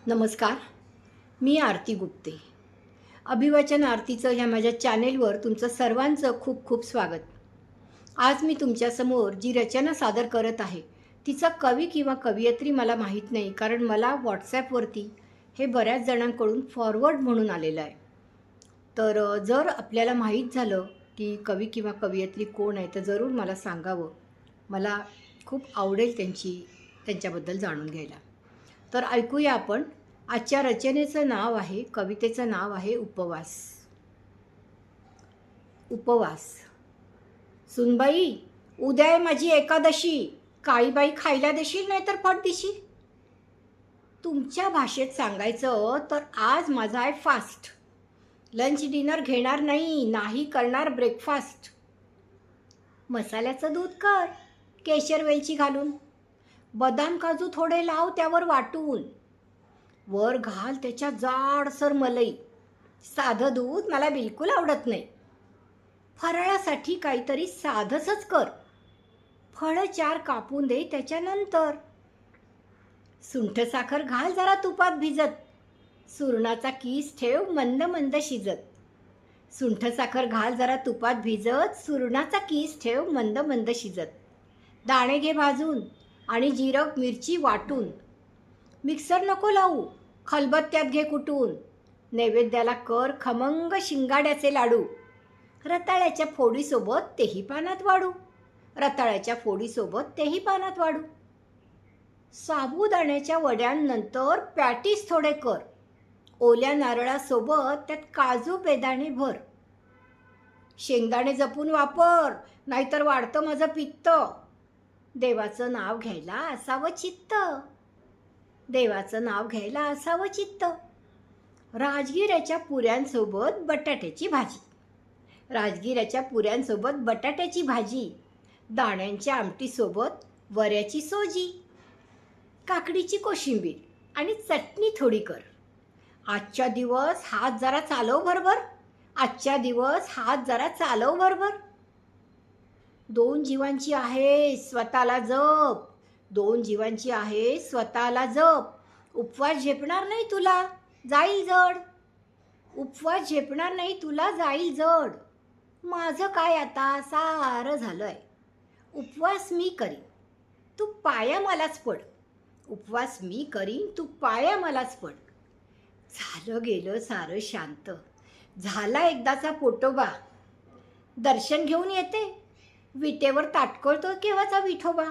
नमस्कार. मी आरती गुप्ते. अभिवाचन आरतीचं ह्या माझ्या चॅनेलवर तुमचं सर्वांचं खूप खूप स्वागत. आज मी तुमच्यासमोर जी रचना सादर करत आहे तिचा कवी किंवा कवयित्री मला माहीत नाही, कारण मला व्हॉट्सॲपवरती हे बऱ्याच जणांकडून फॉरवर्ड म्हणून आलेलं आहे. तर जर आपल्याला माहीत झालं की कवी किंवा कवयित्री कोण आहे तर जरूर मला सांगावं. मला खूप आवडेल त्यांच्याबद्दल जाणून घ्यायला. तर ऐकूया आपण. आजच्या रचनेचं नाव आहे, कवितेचं नाव आहे उपवास. उपवास. सुनबाई, उद्या आहे माझी एकादशी. काळीबाई खायला देशील नाही तर फट देशील. तुमच्या भाषेत सांगायचं तर आज माझा आहे फास्ट. लंच डिनर घेणार नाही, नाही करणार ब्रेकफास्ट. मसाल्याचं दूध कर, केशर वेलची घालून. बदाम काजू थोडे लाव त्यावर वाटून. वर घाल त्याच्या जाडसर मलई. साधं दूध मला बिलकुल आवडत नाही. फराळासाठी काहीतरी साधंच कर. फळं 4 कापून दे त्याच्यानंतर. सुंठ साखर घाल जरा तुपात भिजत. सुरणाचा कीस ठेव मंद मंद शिजत. सुंठ साखर घाल जरा तुपात भिजत. सुरणाचा कीस ठेव मंद मंद शिजत. दाणे घे भाजून आणि जिरं मिरची वाटून. मिक्सर नको लावू, खलबत्त्यात घे कुटून. नैवेद्याला कर खमंग शिंगाड्याचे लाडू. रताळ्याच्या फोडीसोबत तेही पानात वाढू. रताळ्याच्या फोडीसोबत तेही पानात वाढू. साबुदाण्याच्या वड्यांनंतर पॅटीस थोडे कर. ओल्या नारळासोबत त्यात काजू बेदाणे भर. शेंगदाणे जपून वापर, नाहीतर वाढतं माझं पित्त. देवाचं नाव घ्यायला असावं चित्त. देवाचं नाव घ्यायला असावं चित्त. राजगिऱ्याच्या पुऱ्यांसोबत बटाट्याची भाजी. राजगिऱ्याच्या पुऱ्यांसोबत बटाट्याची भाजी. दाण्यांच्या आमटीसोबत वऱ्याची सोजी. काकडीची कोशिंबीर आणि चटणी थोडी कर. आजच्या दिवस हात जरा चालव भरभर. आजच्या दिवस हात जरा चालव भरभर. 2 जीवांची आहे स्वतःला जप. 2 जीवांची आहे स्वतःला जप. उपवास झेपणार नाही तुला, जाईल जड. उपवास झेपणार नाही तुला, जाईल जड. माझं काय आता सारं झालंय. उपवास मी करीन, तू पाया मलाच पड. उपवास मी करीन, तू पाया मलाच पड. झालं गेलं सारं शांत. झाला एकदाचा पोटोबा. दर्शन घेऊन येते. विटेवर ताटकळतो केव्हाचा विठोबा.